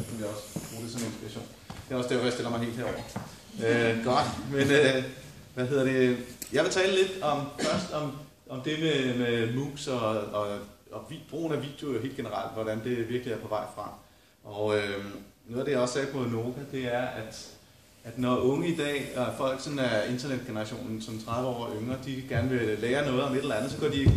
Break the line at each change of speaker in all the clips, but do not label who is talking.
kan vi også bruge det som inspiration. Det er også derfor, jeg stiller mig helt herover. Godt, men jeg vil tale lidt først om det med MOOCs og brugen af video jo helt generelt, hvordan det virkelig er på vej frem. Og noget af det, jeg også sagde på Nova, det er, at når unge i dag, og folk sådan er internetgenerationen, som 30 år og yngre, de gerne vil lære noget om et eller andet,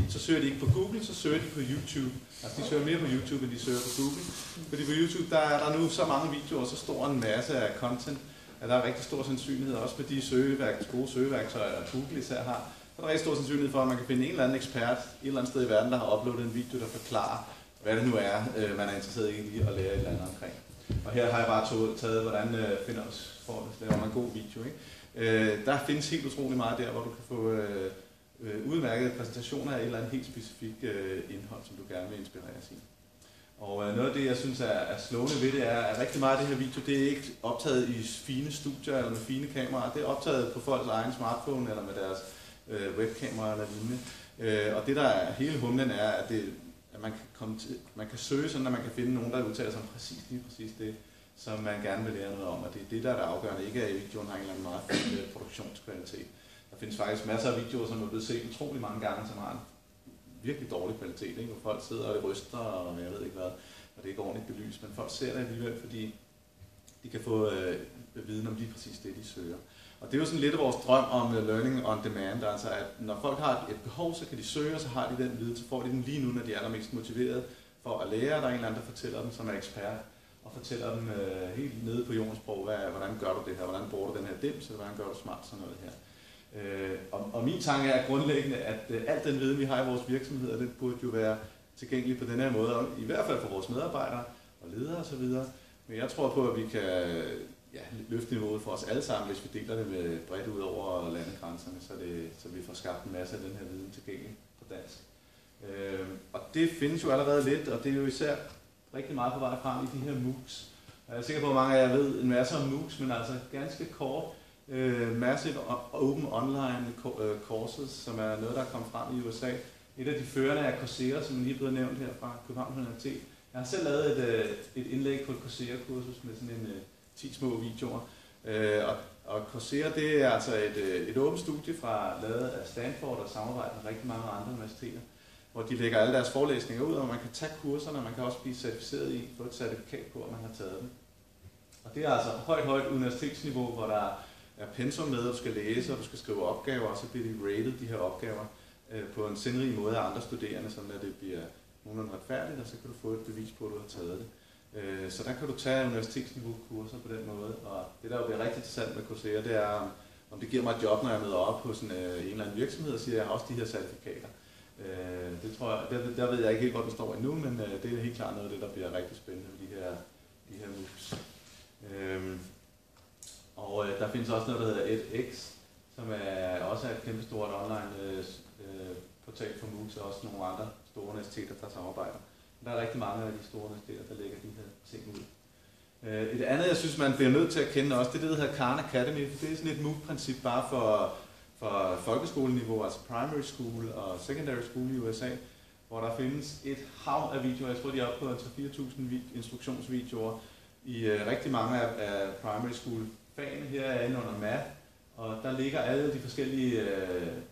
så søger de ikke på Google, så søger de på YouTube. Altså de søger mere på YouTube, end de søger på Google. Fordi på YouTube, der er der nu så mange videoer, så stor en masse af content, at der er rigtig stor sandsynlighed, også med de gode søgeværktøjer, Google især har, så er der rigtig stor sandsynlighed for, at man kan finde en eller anden ekspert et eller andet sted i verden, der har uploadet en video, der forklarer, hvad det nu er, man er interesseret i at lære et eller andet omkring. Og her har jeg bare taget, hvordan laver man en god video. Ikke? Der findes helt utrolig meget der, hvor du kan få udmærkede præsentationer af et eller andet helt specifikt indhold, som du gerne vil inspireres i. Og noget af det, jeg synes er slående ved det, er, at rigtig meget af det her video, det er ikke optaget i fine studier eller med fine kameraer. Det er optaget på folks egen smartphone eller med deres webkamera eller lignende. Og det, der er hele humlen, er, at man kan søge sådan, at man kan finde nogen, der udtaler sig om lige præcis det, som man gerne vil lære noget om. Og det er det, der er det afgørende. Ikke at videoen har en eller anden meget fin produktionskvalitet. Der findes faktisk masser af videoer, som er blevet set utrolig mange gange, som har en virkelig dårlig kvalitet, ikke? Hvor folk sidder og ryster, og jeg ved ikke hvad, og det er ikke ordentligt belyst, men folk ser det alligevel, fordi de kan få viden om lige præcis det, de søger. Og det er jo sådan lidt af vores drøm om learning on demand, altså at når folk har et behov, så kan de søge, og så har de den viden, så får de den lige nu, når de er allermest motiveret for at lære. Der er en eller anden, der fortæller dem, som er ekspert, og fortæller dem helt nede på jordens sprog, hvordan gør du det her, hvordan bruger du den her dims, eller hvordan gør du smart sådan noget her. Og min tanke er grundlæggende, at al den viden, vi har i vores virksomheder, det burde jo være tilgængelig på den her måde, og i hvert fald for vores medarbejdere og ledere osv. Men jeg tror på, at vi kan løfte niveauet for os alle sammen, hvis vi deler det med bredt ud over landegrænserne, så vi får skabt en masse af den her viden tilgængelig på dansk. Og det findes jo allerede lidt, og det er jo især rigtig meget på vej frem i de her MOOCs. Jeg er sikker på, at mange af jer ved en masse om MOOCs, men altså ganske kort. Massive Open Online Courses, som er noget, der er kommet frem i USA. Et af de førende er Coursera, som lige er blevet nævnt her fra Københavns Universitet. Jeg har selv lavet et indlæg på et Coursera-kursus med sådan 10 små videoer. Og Coursera, det er altså et åbent studie lavet af Stanford og samarbejder med rigtig mange andre universiteter, hvor de lægger alle deres forelæsninger ud, og man kan tage kurserne, og man kan også blive certificeret i, få et certifikat på, at man har taget dem. Og det er altså højt universitetsniveau, hvor der er pensum med, og du skal læse, og du skal skrive opgaver, og så bliver de rated, de her opgaver, på en sindrig måde af andre studerende, sådan at det bliver nogenlunde retfærdigt, og så kan du få et bevis på, at du har taget det. Så der kan du tage universitetsniveau-kurser på den måde, og det der jo bliver rigtig interessant med Coursera, det er, om det giver mig et job, når jeg møder op hos en eller anden virksomhed og siger, at jeg har også de her certifikater. Det tror jeg, der ved jeg ikke helt, hvor den står endnu, men det er helt klart noget af det, der bliver rigtig spændende med de her MOOCs. Og der findes også noget, der hedder edX, som også er et kæmpestort online portal for MOOCs, og også nogle andre store universiteter, der samarbejder. Der er rigtig mange af de store universiteter, der lægger de her ting ud. Et andet, jeg synes, man bliver nødt til at kende også, det der hedder Khan Academy. Det er sådan et MOOC-princip bare for folkeskoleniveau, altså primary school og secondary school i USA, hvor der findes et hav af videoer. Jeg tror, de er oppe på 4.000 instruktionsvideoer i rigtig mange af primary school fagene. Her er inde under math, og der ligger alle de forskellige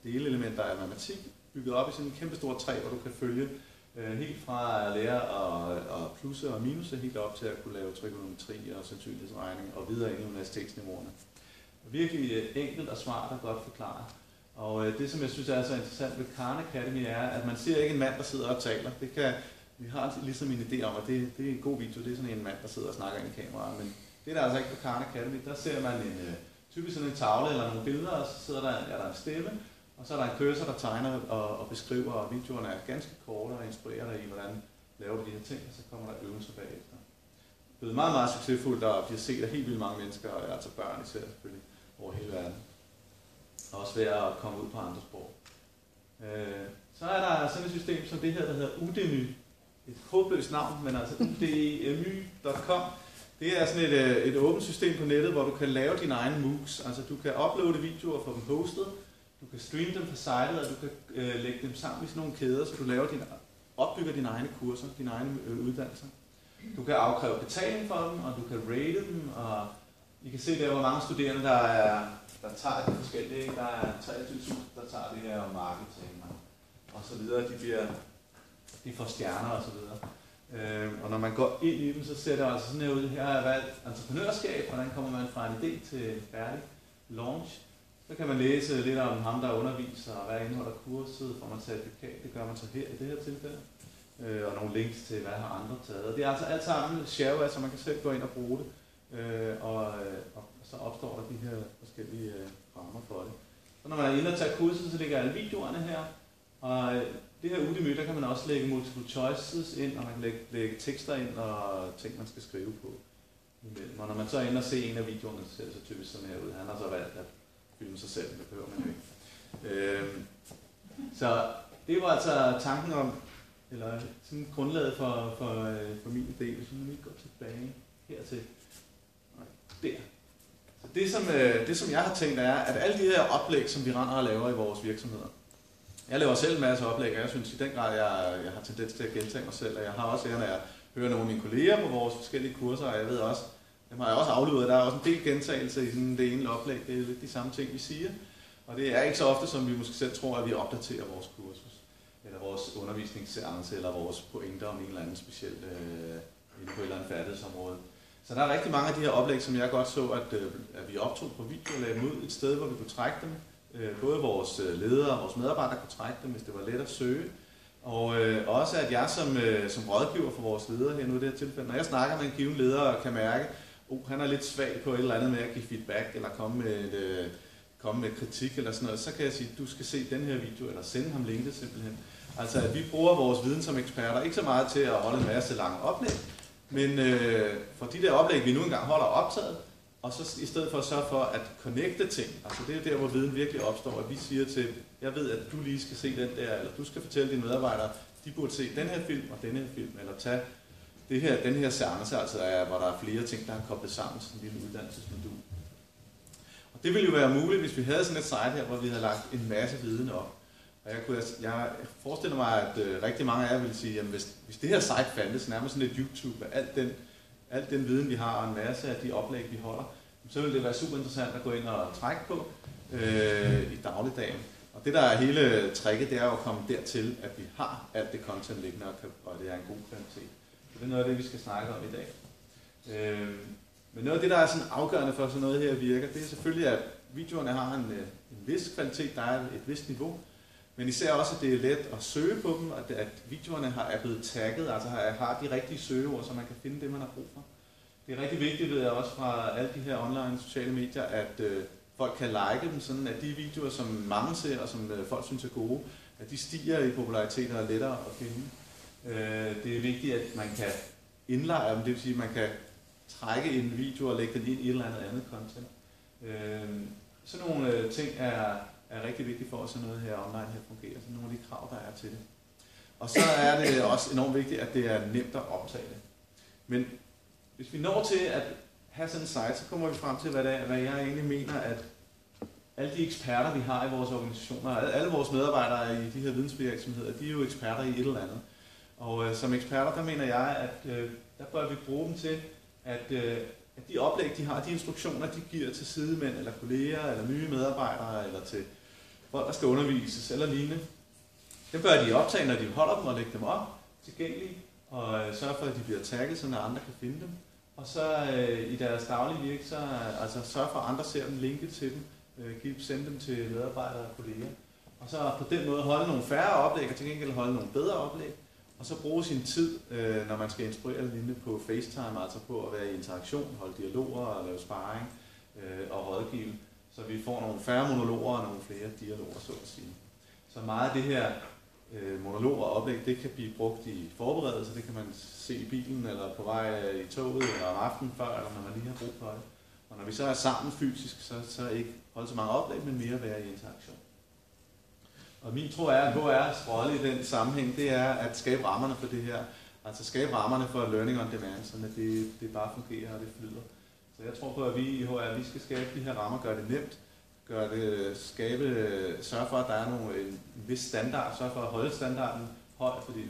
delelementer af matematik bygget op i sådan en kæmpe stor træ, hvor du kan følge helt fra at lære at plusse og minuse, helt op til at kunne lave trigonometri og sandsynlighedsregning og videre ind i universitetsniveauerne. Virkelig enkelt og smart og godt forklaret. Og det, som jeg synes er så interessant ved Khan Academy, er, at man ser ikke en mand, der sidder og taler. Vi har ligesom en idé om, at det er en god video, det er sådan en mand, der sidder og snakker ind i kameraet, men det er der altså ikke på Khan Academy. Der ser man typisk sådan en tavle eller nogle billeder, og så sidder er der en stemme, og så er der en cursor, der tegner og beskriver, og videoerne er ganske korte og inspirerer dig i, hvordan laver du de her ting, og så kommer der øvelser bagefter. Det er meget, meget succesfuldt, og bliver set af helt vildt mange mennesker, altså børn især selvfølgelig, over hele verden. Og også ved at komme ud på andre sprog. Så er der sådan et system som det her, der hedder Udemy. Et håbløst navn, men altså udemy.com. Det er sådan et åbent system på nettet, hvor du kan lave dine egne MOOCs. Altså du kan uploade videoer og få dem hostet, du kan streame dem fra sitet, og du kan lægge dem sammen i sådan nogle kæder, så du opbygger dine egne kurser, dine egne uddannelser. Du kan afkræve betaling for dem, og du kan rate dem, og I kan se der, hvor mange studerende, der tager de forskellige. Der er 23.000, der tager det her om marketing og så videre. De får stjerner og så videre. Og når man går ind i dem, så ser det altså sådan her ud. Her har jeg valgt entreprenørskab, hvordan kommer man fra en idé til færdig launch. Så kan man læse lidt om ham, der underviser, og hvad indeholder kurset, får man certifikat, det gør man så her i det her tilfælde. Og nogle links til, hvad har andre taget. Og det er altså alt sammen shareware, så man kan selv gå ind og bruge det. Og så opstår der de her forskellige rammer for det. Så når man er inde og tager kurset, så ligger alle videoerne her. Og det her Udemy, der kan man også lægge multiple choices ind, og man kan lægge tekster ind og ting, man skal skrive på. Og når man så er inde og ser en af videoerne, så ser det så typisk sådan her ud. Han har så valgt at filme sig selv, det behøver man jo ikke. Så det var altså tanken om, eller sådan grundlaget for min idé, hvis man lige går tilbage hertil. Der. Så det som jeg har tænkt er, at alle de her oplæg, som vi render og laver i vores virksomheder, jeg laver selv en masse oplæg, og jeg synes i den grad, jeg har tendens til at gentage mig selv, og jeg har også når jeg hører nogle af mine kolleger på vores forskellige kurser, og jeg ved også, dem har jeg også afleveret, der er også en del gentagelse i sådan det ene oplæg, det er lidt de samme ting, vi siger, og det er ikke så ofte, som vi måske selv tror, at vi opdaterer vores kursus, eller vores undervisningsseance, eller vores pointer om en eller anden speciel, inde på et eller andet færdighedsområde. Så der er rigtig mange af de her oplæg, som jeg godt så, at vi optog på video og lagde dem ud et sted, hvor vi kunne trække dem. Både vores ledere og vores medarbejdere kunne trække dem, hvis det var let at søge. Og også at jeg som rådgiver for vores ledere her nu i det her tilfælde, når jeg snakker med en given leder og kan mærke, han er lidt svag på et eller andet med at give feedback eller komme med kritik eller sådan noget, så kan jeg sige, du skal se den her video, eller sende ham linket simpelthen. Altså at vi bruger vores viden som eksperter, ikke så meget til at holde en masse lange oplæg, men for de der oplæg, vi nu engang holder optaget, og så i stedet for at sørge for at connecte ting, altså det er der, hvor viden virkelig opstår, at vi siger til, jeg ved, at du lige skal se den der, eller du skal fortælle dine medarbejdere, de burde se den her film og denne her film, eller tage den her seance, altså hvor der er flere ting, der er koblet sammen til en lille uddannelsesmodul. Og det ville jo være muligt, hvis vi havde sådan et site her, hvor vi havde lagt en masse viden op. Og jeg forestiller mig, at rigtig mange af jer ville sige, jamen hvis det her site fandtes, nærmest sådan et YouTube af alt den viden, vi har, og en masse af de oplæg, vi holder, så ville det være super interessant at gå ind og trække på i dagligdagen. Og det der er hele tricket, det er jo at komme dertil, at vi har alt det content liggende, og det er en god kvalitet. Så det er noget af det, vi skal snakke om i dag. Men noget af det, der er sådan afgørende for, at sådan noget her virker, det er selvfølgelig, at videoerne har en vis kvalitet, der er et vist niveau, men især også, at det er let at søge på dem, og at videoerne er blevet tagget, altså har de rigtige søgeord, så man kan finde det, man har brug for. Det er rigtig vigtigt, ved jeg også fra alle de her online sociale medier, at folk kan like dem, sådan at de videoer, som mange ser, og som folk synes er gode, at de stiger i popularitet og er lettere at finde. Det er vigtigt, at man kan indlejre dem, det vil sige, at man kan trække en video og lægge den ind i et eller andet content. Sådan nogle ting er rigtig vigtigt for, at sådan noget her online her fungerer. Så nogle af de krav, der er til det. Og så er det også enormt vigtigt, at det er nemt at optage det. Men hvis vi når til at have sådan en site, så kommer vi frem til, hvad jeg egentlig mener, at alle de eksperter, vi har i vores organisationer, alle vores medarbejdere i de her vidensvirksomheder, de er jo eksperter i et eller andet. Og som eksperter, der mener jeg, at der bør vi bruge dem til, at de oplæg, de har, de instruktioner, de giver til sidemænd, eller kolleger, eller nye medarbejdere, eller til folk, der skal undervises, eller lignende. Det bør de optage, når de holder dem og lægge dem op tilgængelige, og sørge for, at de bliver tagget, så andre kan finde dem. Og så i deres daglige virke, så altså sørge for, at andre ser dem, linke til dem, sende dem til medarbejdere og kolleger. Og så på den måde holde nogle færre oplæg, og til gengæld holde nogle bedre oplæg. Og så bruge sin tid, når man skal instruere lignende på FaceTime, altså på at være i interaktion, holde dialoger og lave sparring og rådgive, så vi får nogle færre monologer og nogle flere dialoger, så at sige. Så meget af det her monologer og oplæg, det kan blive brugt i forberedelse, det kan man se i bilen eller på vej i toget eller om aftenen før, eller når man lige har brug for det. Og når vi så er sammen fysisk, så ikke holde så mange oplæg, men mere være i interaktion. Og min tro er, at HR's rolle i den sammenhæng, det er at skabe rammerne for det her. Altså skabe rammerne for learning on demand, så det bare fungerer og det flyder. Så jeg tror på, at vi i HR, vi skal skabe de her rammer, gøre det nemt, sørge for, at der er en vis standard, sørge for at holde standarden høj, fordi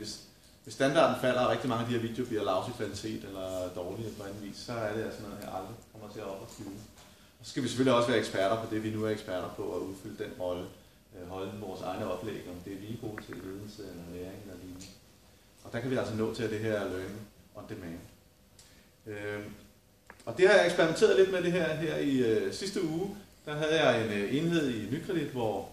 hvis hvis standarden falder, og rigtig mange af de her videoer bliver lousy kvalitet eller dårlige på anden vis, så er det altså noget, jeg aldrig kommer til at op og flyve. Og så skal vi selvfølgelig også være eksperter på det, vi nu er eksperter på, at udfylde den rolle, holde vores egne oplæg, om det er vi gode til ledelse eller læring eller lignende. Og der kan vi altså nå til det her learning on demand. Og det har jeg eksperimenteret lidt med det her i sidste uge. Der havde jeg en enhed i Nykredit, hvor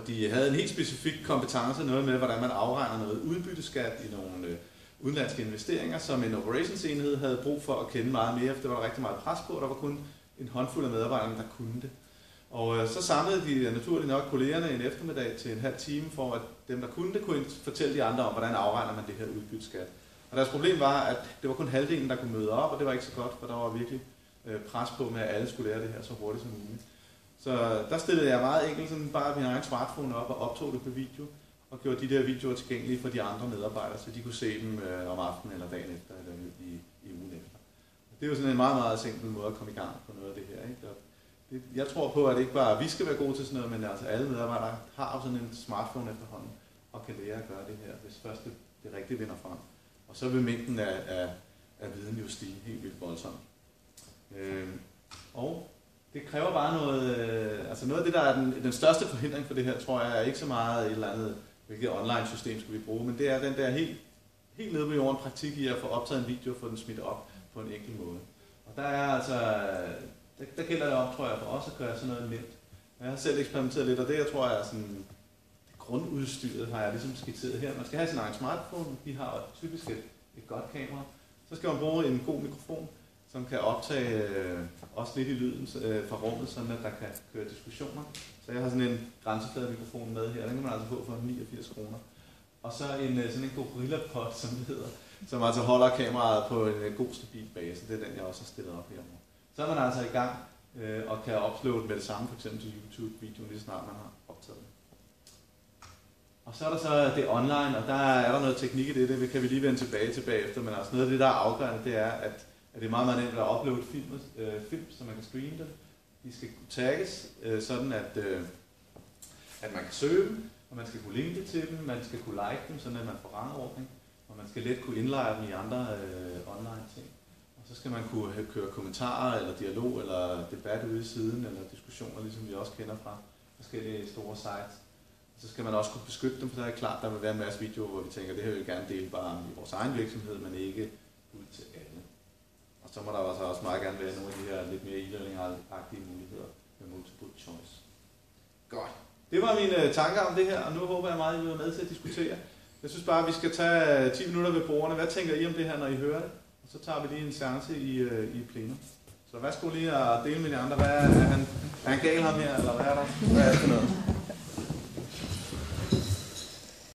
de havde en helt specifik kompetence, noget med, hvordan man afregner noget udbytteskat i nogle udenlandske investeringer, som en operationsenhed havde brug for at kende meget mere, for det var der rigtig meget pres på, og der var kun en håndfuld af medarbejderne, der kunne det. Og så samlede de naturligt nok kollegerne en eftermiddag til en halv time, for at dem, der kunne det, kunne fortælle de andre om, hvordan afregner man det her udbytteskat. Og deres problem var, at det var kun halvdelen, der kunne møde op, og det var ikke så godt, for der var virkelig pres på med, at alle skulle lære det her så hurtigt som muligt. Så der stillede jeg meget enkelt sådan bare min egen smartphone op og optog det på video, og gjorde de der videoer tilgængelige for de andre medarbejdere, så de kunne se dem om aftenen eller dagen efter, eller i ugen efter. Det er jo sådan en meget, meget simpel måde at komme i gang på noget af det her. Ikke? Jeg tror på, at ikke bare vi skal være gode til sådan noget, men altså alle medarbejdere har sådan en smartphone efterhånden, og kan lære at gøre det her, hvis først det rigtigt vinder frem. Og så vil mængden af viden jo stige helt vildt voldsomt. Og det kræver bare noget, altså noget af det, der er den største forhindring for det her, tror jeg, er ikke så meget et eller andet, hvilket online system skal vi bruge, men det er den der helt nede på jorden praktik i at få optaget en video og få den smidt op på en enkel måde. Og der er altså, der gælder det om, tror jeg, for os at gøre sådan noget nemt. Jeg har selv eksperimenteret lidt, og det, jeg tror, er sådan, grundudstyret har jeg ligesom skitseret her. Man skal have sin egen smartphone, de har typisk et godt kamera. Så skal man bruge en god mikrofon, som kan optage også lidt i lyden fra rummet, sådan at der kan køre diskussioner. Så jeg har sådan en grænseflademikrofon med her, den kan man altså få for 89 kroner. Og så sådan en GorillaPod, som det hedder, som altså holder kameraet på en god stabil base. Det er den, jeg også har stillet op herovre. Så er man altså i gang og kan uploade med det samme, f.eks. til YouTube-videoen, lige snart man har optaget den. Og så er der så det online, og der er der noget teknik i det kan vi lige vende tilbage til bagefter, men altså noget af det, der er afgørende, det er, at det er meget, meget nemt at uploade film, så man kan streame det. De skal kunne tagges, sådan at man kan søge dem, og man skal kunne linke til dem, man skal kunne like dem, sådan at man får rangordning, og man skal let kunne indlejre dem i andre online ting. Og så skal man kunne køre kommentarer, eller dialog, eller debat ude i siden, eller diskussioner, ligesom vi også kender fra forskellige store sites. Så skal man også kunne beskytte dem, for der er klart, der vil være en masse videoer, hvor vi tænker, det her vil vi gerne dele bare i vores egen virksomhed, men ikke ud til alle. Og så må der også meget gerne være nogle af de her lidt mere e-learning-agtige muligheder med multiple choice. Godt. Det var mine tanker om det her, og nu håber jeg meget, at I vil være med til at diskutere. Jeg synes bare, at vi skal tage 10 minutter ved bordene. Hvad tænker I om det her, når I hører det? Og så tager vi lige en seance i plenum. Så værsgo lige at dele med de andre. Er han gal ham her, eller hvad er der? Hvad er det for noget?